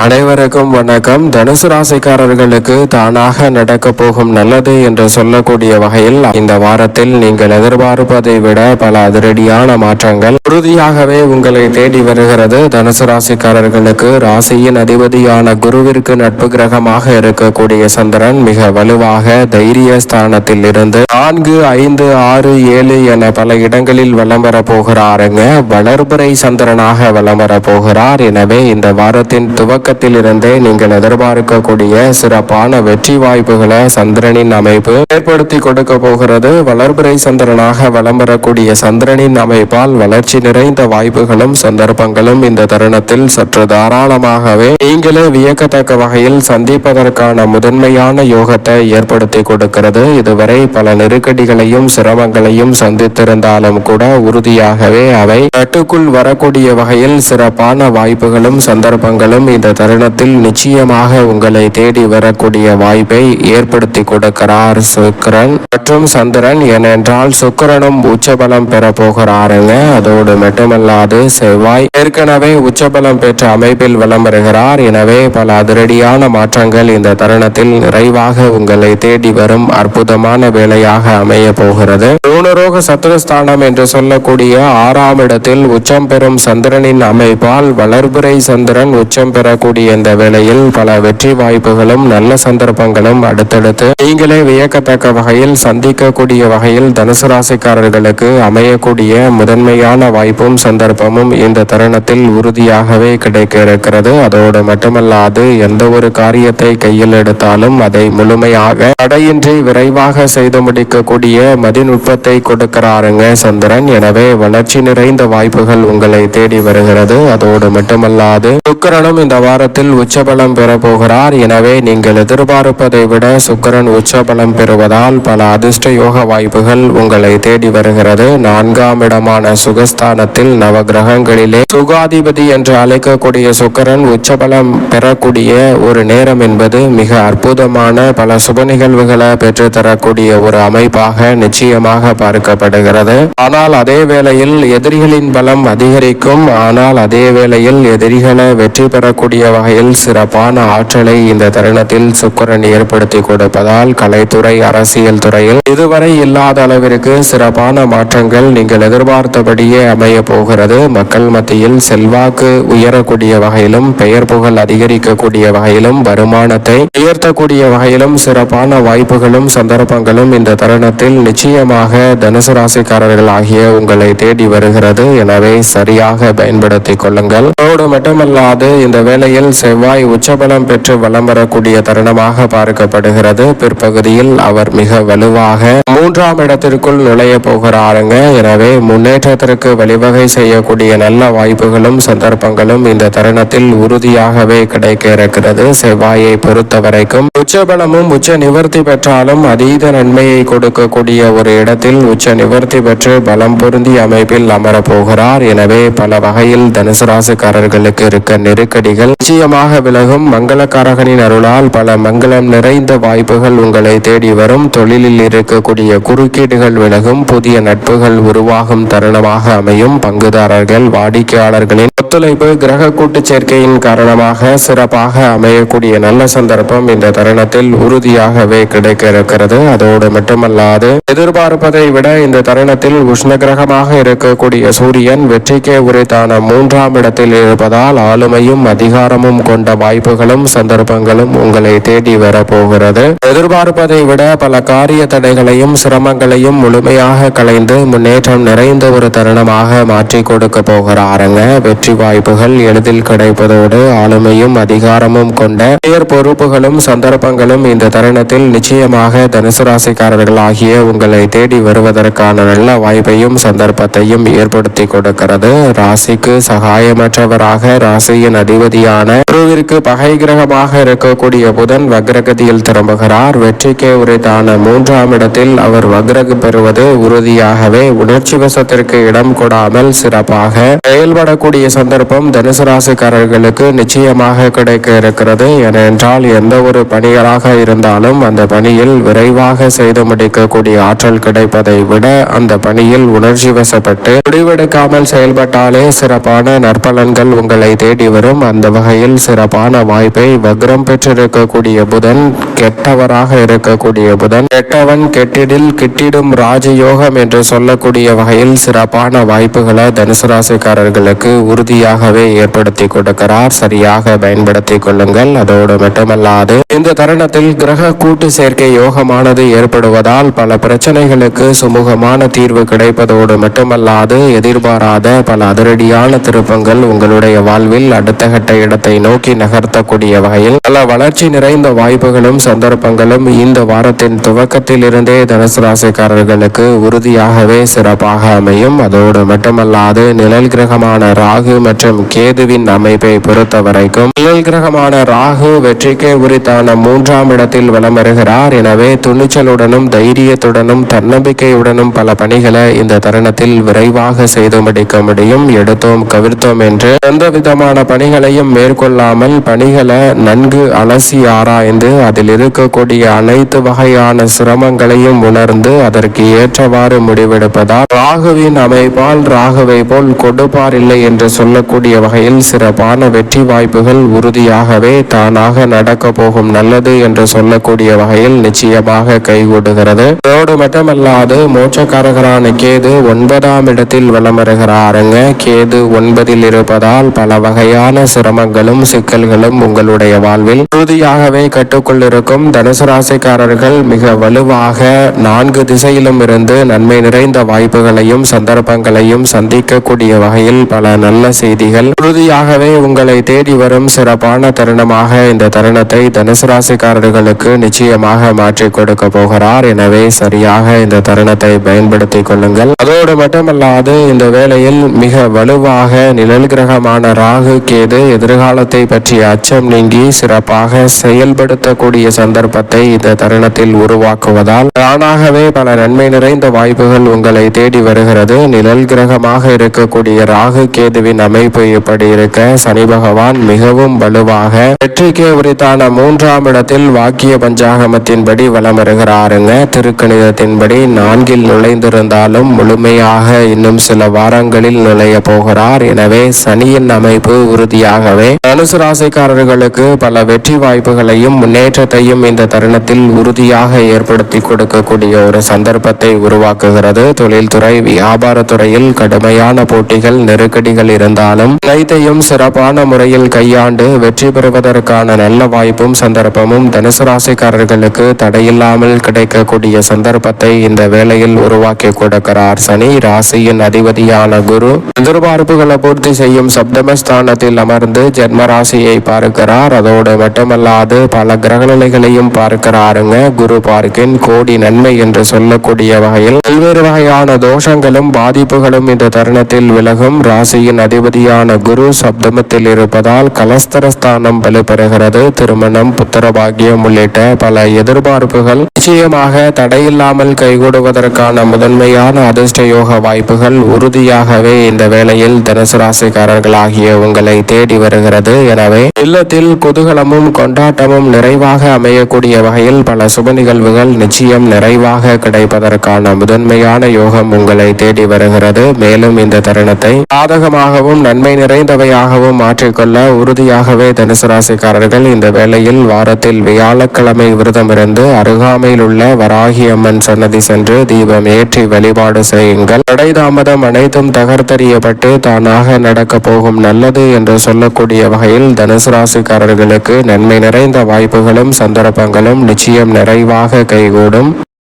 அனைவருக்கும் வணக்கம். தனுசு ராசிக்காரர்களுக்கு தானாக நடக்க போகும் நல்லது என்று சொல்லக்கூடிய வகையில் இந்த வாரத்தில் நீங்கள் எதிர்பார்ப்பதை விட பல அதிரடியான மாற்றங்கள் உறுதியாகவே உங்களை தேடி வருகிறது. தனுசு ராசிக்காரர்களுக்கு ராசியின் அதிபதியான குருவிற்கு நட்பு கிரகமாக இருக்கக்கூடிய சந்திரன் மிக வலுவாக தைரிய ஸ்தானத்தில் இருந்து 4, 5, 6, 7 என பல இடங்களில் வலம் வர போகிறாருங்க. வளர்பிறை சந்திரனாக வலம் வர போகிறார். எனவே இந்த வாரத்தின் துவக்கத்தில் இருந்தே நீங்கள் எதிர்பார்க்கக்கூடிய சிறப்பான வெற்றி வாய்ப்புகளை சந்திரனின் அமைப்பு ஏற்படுத்தி கொடுக்க போகிறது. வளர்பிறை சந்திரனாக வலம் வரக்கூடிய சந்திரனின் அமைப்பால் வளர்ச்சி நிறைந்த வாய்ப்புகளும் சந்தர்ப்பங்களும் இந்த தருணத்தில் சற்று தாராளமாகவே நீங்களே வியக்கத்தக்க வகையில் சந்திப்பதற்கான முதன்மையான யோகத்தை ஏற்படுத்தி கொடுக்கிறது. இதுவரை பல நெருக்கடிகளையும் சிரமங்களையும் சந்தித்திருந்தாலும் கூட உறுதியாகவே அவை கட்டுக்குள் வரக்கூடிய வகையில் சிறப்பான வாய்ப்புகளும் சந்தர்ப்பங்களும் இந்த தருணத்தில் நிச்சயமாக உங்களை தேடி வரக்கூடிய வாய்ப்பை ஏற்படுத்தி கொடுக்கிறார் சுக்கிரன் மற்றும் சந்திரன். ஏனென்றால் சுக்கிரனும் உச்சபலம் பெற போகிறாருங்க. அதோடு மட்டுமல்லாது செவ்வாய் ஏற்கனவே உச்சபலம் பெற்ற அமைப்பில் வலம் வருகிறார். எனவே பல அதிரடியான மாற்றங்கள் இந்த தருணத்தில் நிறைவாக உங்களை தேடி வரும் அற்புதமான வேலையாக அமைய போகிறது. ரூணரோக சத்துருஸ்தானம் என்று சொல்லக்கூடிய 6ஆம் இடத்தில் உச்சம் பெறும் சந்திரனின் அமைப்பால் வளர்பிறை சந்திரன் உச்சம் பெறக்கூடிய இந்த வேளையில் பல வெற்றி வாய்ப்புகளும் நல்ல சந்தர்ப்பங்களும் அடுத்தடுத்து நீங்களே வியக்கத்தக்க வகையில் சந்திக்கக்கூடிய வகையில் தனுசு ராசிக்காரர்களுக்கு அமையக்கூடிய முதன்மையான வாய்ப்பும் சந்தர்ப்பமும் இந்த தருணத்தில் உறுதியாகவே கிடைக்க இருக்கிறது. அதோடு மட்டுமல்லாது எந்த ஒரு காரியத்தை கையில் எடுத்தாலும் அதை முழுமையாக தடையின்றி விரைவாக செய்து முடிக்கக்கூடிய மதிநுட்பத்தை கொடுக்கிறாருங்க சந்திரன். எனவே வளர்ச்சி நிறைந்த வாய்ப்புகள் உங்களை தேடி வருகிறது. அதோடு மட்டுமல்லாது சுக்கிரனும் இந்த வாரத்தில் உச்சபலம் பெற போகிறார். எனவே நீங்கள் எதிர்பார்ப்பதை விட சுக்கிரன் உச்சபலம் பெறுவதால் பல அதிர்ஷ்ட யோக வாய்ப்புகள் உங்களை தேடி வருகிறது. 4ஆம் இடமான சுகஸ்தானத்தில் நவ கிரகங்களிலே சுகாதிபதி என்று அழைக்கக்கூடிய சுக்கிரன் உச்சபலம் பெறக்கூடிய ஒரு நேரம் என்பது மிக அற்புதமான பல சுப நிகழ்வுகளை பெற்றுத்தரக்கூடிய ஒரு அமைப்பாக நிச்சயமாக பார்க்கப்படுகிறது. ஆனால் அதே வேளையில் எதிரிகளின் பலம் அதிகரிக்கும். ஆனால் அதே வேளையில் எதிரிகளை வெற்றி பெறக்கூடிய வகையில் சிறப்பான ஆற்றலை இந்த தருணத்தில் சுக்கிரன் ஏற்படுத்தி கொடுப்பதால் கலைத்துறை அரசியல் துறையில் இதுவரை இல்லாத அளவிற்கு சிறப்பான மாற்றங்கள் நீங்கள் எதிர்பார்த்தபடியே அமைய போகிறது. மக்கள் மத்தியில் செல்வாக்கு உயரக்கூடிய வகையிலும் பெயர் புகழ் அதிகரிக்கக்கூடிய வகையிலும் வருமானத்தை உயர்த்தக்கூடிய வகையிலும் சிறப்பான வாய்ப்புகளும் சந்தர்ப்பங்களும் இந்த தருணத்தில் நிச்சயமாக தனுசு ராசிக்காரர்கள் ஆகிய உங்களை தேடி வருகிறது. எனவே சரியாக பயன்படுத்திக் கொள்ளுங்கள். அதோடு மட்டுமல்லாது இந்த வேளையில் செவ்வாய் உச்சபலம் பெற்று வலம் வரக்கூடிய தருணமாக பார்க்கப்படுகிறது. பிற்பகுதியில் அவர் மிக வலுவாக 3ஆம் இடத்திற்குள் நுழைய போகிறாருங்க. எனவே முன்னேற்றத்திற்கு வழிவகை செய்யக்கூடிய நல்ல வாய்ப்புகளும் சந்தர்ப்பங்களும் இந்த தருணத்தில் உறுதியாகவே கிடைக்க இருக்கிறது. செவ்வாயை பொறுத்த வரைக்கும் உச்சபலமும் உச்ச நிவர்த்தி பெற்றாலும் அதீத நன்மையை கொடுக்கக்கூடிய ஒரு இடத்தில் உச்ச நிவர்த்தி பெற்று பலம் பொருந்தி அமைப்பில் அமர போகிறார். எனவே பல வகையில் தனுசு ராசிக்காரர்களுக்கு இருக்க நெருக்கடிகள் நிச்சயமாக விலகும். மங்களக்காரகனின் அருளால் பல மங்களம் நிறைந்த வாய்ப்புகள் உங்களை தேடி வரும். தொழிலில் இருக்கக்கூடிய குறுக்கீடுகள் விலகும். புதிய நட்புகள் உருவாகும் தருணமாக அமையும். பங்குதாரர்கள் வாடிக்கையாளர்களின் ஒத்துழைப்பு கிரக கூட்டு சேர்க்கையின் காரணமாக சிறப்பாக அமையக்கூடிய நல்ல சந்தர்ப்பம் இந்த தருணத்தில் உறுதியாகவே கிடைக்க இருக்கிறது. அதோடு மட்டுமல்லாது எதிர்பார்ப்பதை விட இந்த தருணத்தில் உஷ்ண கிரகமாக இருக்கக்கூடிய சூரியன் வெற்றிக்கே உரைத்தான 3ஆம் இடத்தில் இருப்பதால் ஆளுமையும் அதிகாரமும் கொண்ட வாய்ப்புகளும் சந்தர்ப்பங்களும் உங்களை தேடி வரப்போகிறது. எதிர்பார்ப்பதை விட பல காரிய தடைகளையும் சிரமங்களையும் முழுமையாக களைந்து முன்னேற்றம் நிறைந்த ஒரு தருணமாக மாற்றி கொடுக்க போகிறாருங்க. வெற்றி வாய்ப்புகள் எளிதில் கிடைப்பதோடு ஆளுமையும் அதிகாரமும் கொண்ட பெயர் பொறுப்புகளும் சந்தர்ப்பங்களும் இந்த தருணத்தில் நிச்சயமாக தனுசு ராசிக்காரர்கள் ஆகிய உங்களை தேடி வருவதற்கான நல்ல வாய்ப்பையும் சந்தர்ப்பத்தையும் ஏற்படுத்தி கொடுக்கிறது. ராசிக்கு சகாயமற்றவராக ராசியின் அதிபதியான குருவிற்கு பகை கிரகமாக இருக்கக்கூடிய புதன் வக்ரகதியில் திரும்புகிறார். வெற்றிக்கே உரைத்தான 3ஆம் இடத்தில் அவர் வக்ரகு பெறுவது உறுதியாகவே உணர்ச்சி வசத்திற்கு இடம் தடைப்படாமல் சிறப்பாக செயல்படக்கூடிய சந்தர்ப்பம் தனுசு ராசிக்காரர்களுக்கு நிச்சயமாக கிடைக்க இருக்கிறது. ஏனென்றால் எந்த ஒரு பணிகளாக இருந்தாலும் அந்த பணியில் விரைவாக செய்து முடிக்கக்கூடிய ஆற்றல் கிடைப்பதை விட அந்த பணியில் உணர்ச்சி வசப்பட்டு முடிவெடுக்காமல் செயல்பட்டாலே சிறப்பான நற்பலன்கள் உங்களை தேடி வரும். அந்த வகையில் சிறப்பான வாய்ப்பை வக்ரம் பெற்றிருக்கக்கூடிய புதன், கெட்டவராக இருக்கக்கூடிய புதன், கெட்டவன் கெட்டிடில் கிட்டிடும் ராஜயோகம் என்று சொல்லக்கூடிய வகையில் சிறப்பான வாய்ப்புகளை தனுசு ராசிக்காரர்களுக்கு உறுதியாகவே ஏற்படுத்தி கொடுக்கிறார். சரியாக பயன்படுத்திக் கொள்ளுங்கள். அதோடு மட்டுமல்லாது இந்த தருணத்தில் கிரக கூட்டு சேர்க்கை யோகமானது ஏற்படுவதால் பல பிரச்சனைகளுக்கு சுமூகமான தீர்வு கிடைப்பதோடு மட்டுமல்லாது எதிர்பாராத பல அதிரடியான திருப்பங்கள் உங்களுடைய வாழ்வில் அடுத்த கட்ட இடத்தை நோக்கி நகர்த்தக்கூடிய வகையில் பல வளர்ச்சி நிறைந்த வாய்ப்புகளும் சந்தர்ப்பங்களும் இந்த வாரத்தின் துவக்கத்தில் இருந்தே தனுசு ராசிக்காரர்களுக்கு உறுதியாகவே சிறப்பாக அமையும். அதோடு மட்டுமல்லாது நிழல் கிரகமான ராகு மற்றும் கேதுவின் அமைப்பை பொறுத்த வரைக்கும் நிழல் கிரகமான ராகு வெற்றிக்கே உரித்தான 3ஆம் இடத்தில் வலம் வருகிறார். எனவே துணிச்சலுடனும் தைரியத்துடனும் தன்னம்பிக்கையுடனும் பல பணிகளை இந்த தருணத்தில் விரைவாக செய்து முடிக்க முடியும். எடுத்தோம் கவிர்த்தோம் என்று எந்த விதமான பணிகளையும் மேற்கொள்ளாமல் பணிகளை நன்கு அலசி ஆராய்ந்து அதில் இருக்கக்கூடிய அனைத்து வகையான சிரமங்களையும் உணர்ந்து அதற்கு ஏற்றவாறு முடிவெடுப்பதால் ராகுவின் அமைப்பால் ராகுவை போல் கொடுப்பார் இல்லை என்று சொல்லக்கூடிய வகையில் சிறப்பான வெற்றி வாய்ப்புகள் உறுதியாகவே தானாக நடக்க போகும் நல்லது என்று சொல்லக்கூடிய வகையில் நிச்சயமாக கைகூடுகிறது. அதோடு மட்டுமல்லாது மோட்சக்காரகரான கேது 9ஆம் இடத்தில் வலம் வருகிறாருங்க. கேது 9இல் இருப்பதால் பல வகையான சிரமங்களும் சிக்கல்களும் உங்களுடைய வாழ்வில் உறுதியாகவே கட்டுக்குள் இருக்கும். தனுசு ராசிக்காரர்கள் மிக வலுவாக 4 திசையிலும் இருந்து நன்மை நிறைந்த வாய்ப்புகளையும் சந்தர்ப்பங்களையும் சந்திக்கக்கூடிய வகையில் பல நல்ல செய்திகள் உறுதியாகவே உங்களை தேடி வரும் சிறப்பான தருணமாக இந்த தருணத்தை தனுசு ராசிக்காரர்களுக்கு நிச்சயமாக மாற்றி கொடுக்க போகிறார். எனவே சரியாக இந்த தருணத்தை பயன்படுத்திக் கொள்ளுங்கள். அதோடு மட்டுமல்லாது இந்த வேளையில் மிக வலுவாக நிழல் கிரகமான ராகு கேது எதிர்காலத்தை பற்றிய அச்சம் நீங்கி சிறப்பாக செயல்படுத்தக்கூடிய சந்தர்ப்பத்தை இந்த தருணத்தில் உருவாக்குவதால் தானாகவே பல நன்மை நிறைந்த வாய்ப்புகள் உங்களை தேடி வருகிறது. நிழல் கிரகமாக இருக்கக்கூடிய ராகு கேதுவின் அமைப்பு இப்படி இருக்க சனி பகவான் மிகவும் வலுவாக வெற்றிக்கு உரித்தான 3ஆம் இடத்தில் வாக்கிய பஞ்சாகமத்தின்படி வலம் வருகிறாருங்க. திருக்கணிதத்தின்படி 4இல் நுழைந்திருந்தாலும் முழுமையாக இன்னும் சில வாரங்களில் நுழைய போகிறார். எனவே சனியின் அமைப்பு உறுதியாகவே தனுசு ராசிக்காரர்களுக்கு பல வெற்றி வாய்ப்புகளையும் முன்னேற்றத்தையும் இந்த தருணத்தில் உறுதியாக ஏற்படுத்தி கொடுக்கக்கூடிய ஒரு சந்தர்ப்பத்தை உருவாக்குகிறது. தொழில்துறை வியாபாரத்துறையில் கடுமையான போட்டிகள் நெருக்கடிகள் இருந்தாலும் அனைத்தையும் சிறப்பான முறையில் கையாண்டு வெற்றி பெறுவதற்கான நல்ல வாய்ப்பும் சந்தர்ப்பமும் தனுசு ராசிக்காரர்களுக்கு தடையில்லாமல் கிடைக்கக்கூடிய சந்தர்ப்பத்தை இந்த வேளையில் உருவாக்கி கொடுக்கிறார். சனி ராசியின் அதிபதியான குரு எதிர்பார்ப்புகளை பூர்த்தி செய்யும் சப்தமஸ்தானத்தில் அமர்ந்து ஜென்ம ராசியை பார்க்கிறார். அதோடு மட்டுமல்லாது பல கிரகநிலைகளையும் பார்க்கிறாருங்க. குரு பார்க்கின் கோடி நன்மை என்று சொல்லக்கூடிய வகையில் பல்வேறு வகையான தோஷங்களும் பாதிப்புகளும் இந்த தருணத்தில் விலகும். ராசியின் அதிபதியான குரு சப்தமத்தில் இருப்பதால் கலஸ்தரஸ்தானம் வலுப்பெறுகிறது. திருமணம், புத்திரபாகியம் உள்ளிட்ட பல எதிர்பார்ப்புகள் நிச்சயமாக தடையில்லாமல் கைகூடுவதற்கான முதன்மையான அதிர்ஷ்ட யோக வாய்ப்புகள் உறுதியாகவே இந்த வேளையில் தனுசு ராசிக்காரர்களாகிய உங்களை தேடி வருகிறது. எனவே இல்லத்தில் குதூகலமும் கொண்டாட்டமும் நிறைவாக அமையக்கூடிய வகையில் பல சுப நிகழ்வுகள் நிச்சயம் நிறைவாக கிடைப்பதற்கான முதன்மையான யோகம் உங்களை தேடி வருகிறது. மேலும் இந்த தருணத்தை சாதகமாகவும் நன்மை நிறைந்தவையாகவும் மாற்றிக்கொள்ள உறுதியாகவே தனுசு ராசிக்காரர்கள் இந்த வேளையில் வாரத்தில் வியாழக்கிழமை விரதமிருந்து அருகாமையில் உள்ள வராகி அம்மன் சன்னதி சென்று தீபம் ஏற்றி வழிபாடு செய்யுங்கள். தடை தாமதம் அனைத்தும் தகர்த்தறியப்பட்டு தானாக நடக்க போகும் நல்லது என்று சொல்லக்கூடிய வகையில் தனுசு ராசிக்காரர்களுக்கு நன்மை நிறைந்த வாய்ப்புகளும் சந்தர்ப்பங்களும் நிச்சயம் நிறைவாக கைகூடும்.